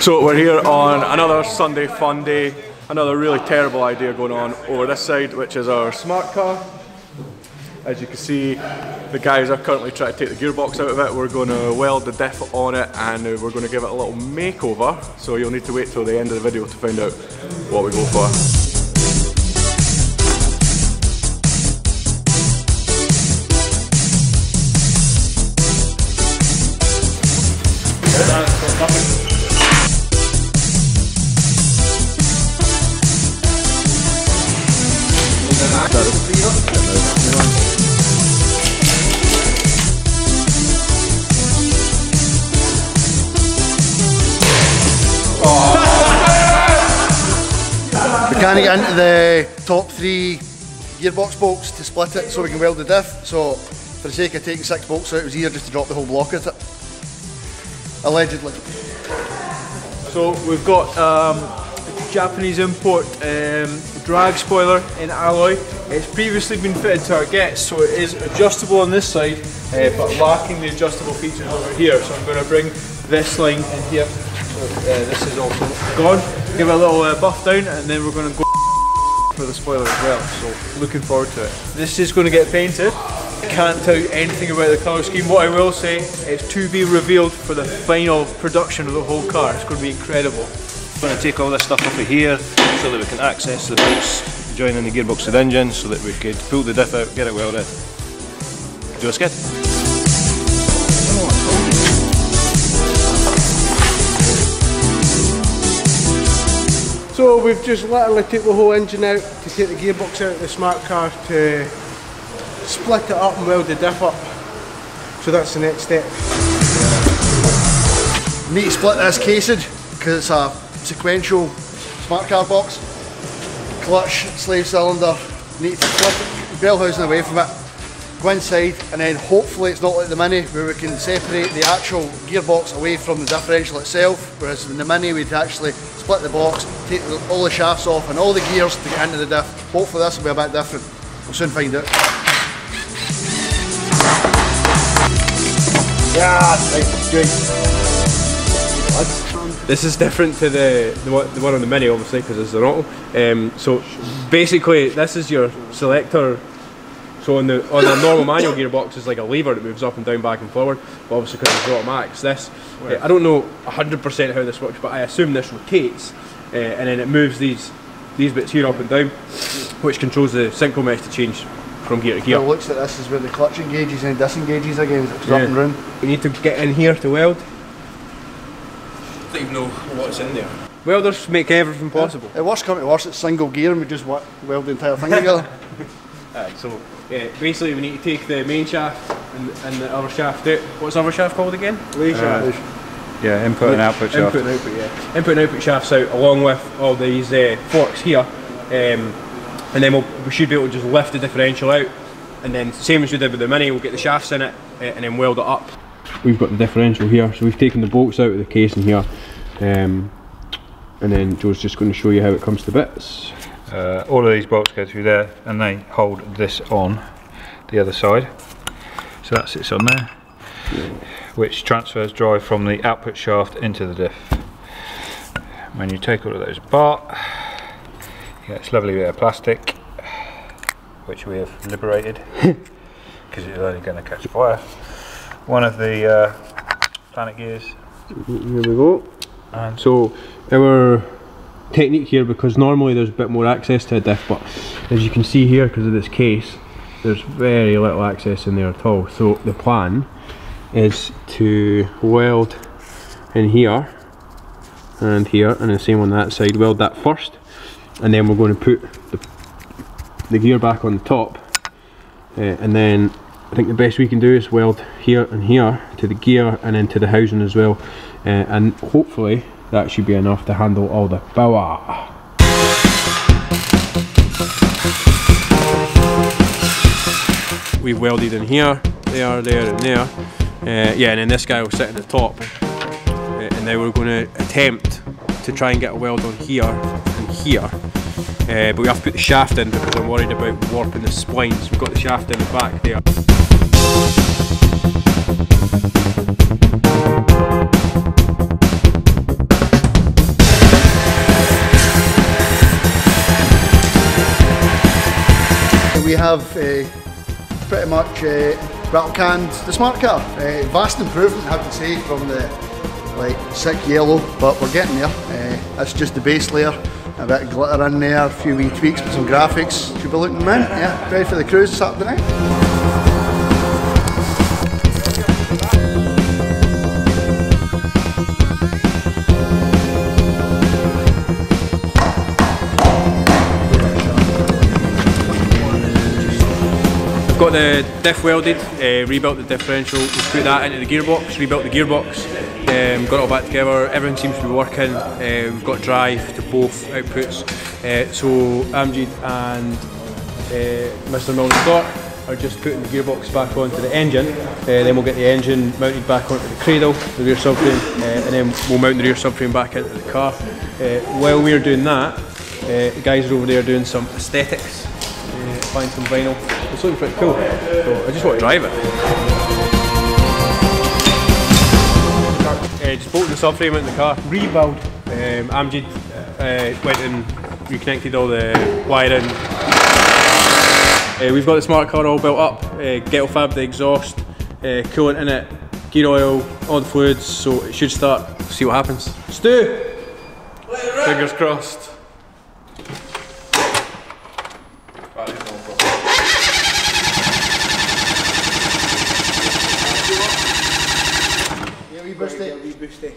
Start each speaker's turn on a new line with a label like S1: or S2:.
S1: So we're here on another Sunday fun day, another really terrible idea going on over this side, which is our smart car. As you can see, the guys are currently trying to take the gearbox out of it. We're going to weld the diff on it and we're going to give it a little makeover, so you'll need to wait till the end of the video to find out what we go for.
S2: We can't get into the top 3 gearbox bolts to split it so we can weld the diff, so for the sake of taking 6 bolts out, it was easier just to drop the whole block at it. Allegedly.
S3: So we've got Japanese import drag spoiler in alloy. It's previously been fitted to our gets, so it is adjustable on this side, but lacking the adjustable features over here. So I'm going to bring this line in here. So this is also gone. Give it a little buff down, and then we're going to go for the spoiler as well. So looking forward to it. This is going to get painted. Can't tell you anything about the colour scheme. What I will say, it's to be revealed for the final production of the whole car. It's going to be incredible.
S4: I'm going to take all this stuff off of here so that we can access the bolts, join in the gearbox to the engine so that we could pull the diff out, get it welded, do a skid.
S5: So we've just literally took the whole engine out to take the gearbox out of the smart car to split it up and weld the diff up. So that's the next step.
S2: We need to split this casing because it's a sequential smart car box. Clutch, slave cylinder, need to flip it, bell housing away from it, go inside, and then hopefully it's not like the Mini where we can separate the actual gearbox away from the differential itself, whereas in the Mini we'd actually split the box, take all the shafts off and all the gears to get into the diff. Hopefully this will be a bit different. We'll soon find out. Yeah, right, good.
S3: This is different to the one on the Mini, obviously, because it's an auto. So basically, this is your selector. So on the normal manual gearbox, is like a lever that moves up and down, back and forward. But obviously, because it's automatics, this I don't know 100% how this works, but I assume this rotates, and then it moves these bits here up and down, which controls the synchro mesh to change from gear to gear.
S2: It looks like this is where the clutch engages and disengages again as it goes up and round.
S3: We need to get in here to weld. I don't even know what's in there. Welders make everything possible.
S2: It worst come to worst, it's single gear and we just weld the entire thing together.
S3: So basically we need to take the main shaft and the other shaft out. What's the other shaft called again? Lay shaft.
S4: Yeah, input and output shaft.
S3: Input and output, yeah. Input and output shafts out along with all these forks here. And then we should be able to just lift the differential out, and then same as we did with the Mini, we'll get the shafts in it and then weld it up. We've got the differential here, so we've taken the bolts out of the casing here, and then Joe's just going to show you how it comes to bits.
S4: All of these bolts go through there and they hold this on the other side, so that sits on there, which transfers drive from the output shaft into the diff. When you take all of those apart, you get this lovely bit of plastic which we have liberated because it's only going to catch fire. One of the planet gears.
S3: Here we go. And so our technique here, because normally there's a bit more access to a diff, but as you can see here, because of this case, there's very little access in there at all. So the plan is to weld in here and here, and the same on that side. Weld that first, and then we're going to put the gear back on the top, and then I think the best we can do is weld here and here to the gear and then to the housing as well, and hopefully that should be enough to handle all the power. We've welded in here, there and there, yeah, and then this guy will sit at the top, and then we're going to attempt to try and get a weld on here and here. But we have to put the shaft in because I'm worried about warping the splines. We've got the shaft in the back there.
S2: have pretty much rattle canned the smart car. Vast improvement, I have to say, from the sick yellow, but we're getting there. That's just the base layer, a bit of glitter in there, a few wee tweaks with some graphics. Should be looking mint. Yeah, ready for the cruise Saturday night.
S3: Got the diff welded, rebuilt the differential, we put that into the gearbox, rebuilt the gearbox, got it all back together, everything seems to be working, we've got drive to both outputs, so Amjad and Mr. Milne Scott are just putting the gearbox back onto the engine, then we'll get the engine mounted back onto the cradle, the rear subframe, and then we'll mount the rear subframe back into the car. While we're doing that, the guys are over there doing some aesthetics, applying some vinyl. It's looking pretty cool, so I just want to drive it. Just bolted the subframe into the car, rebuild. Amjad went and reconnected all the wiring. We've got the smart car all built up, ghetto fab the exhaust, coolant in it, gear oil, all the fluids, so it should start. See what happens. Stu!
S1: Fingers crossed.
S2: Yeah, we boosted.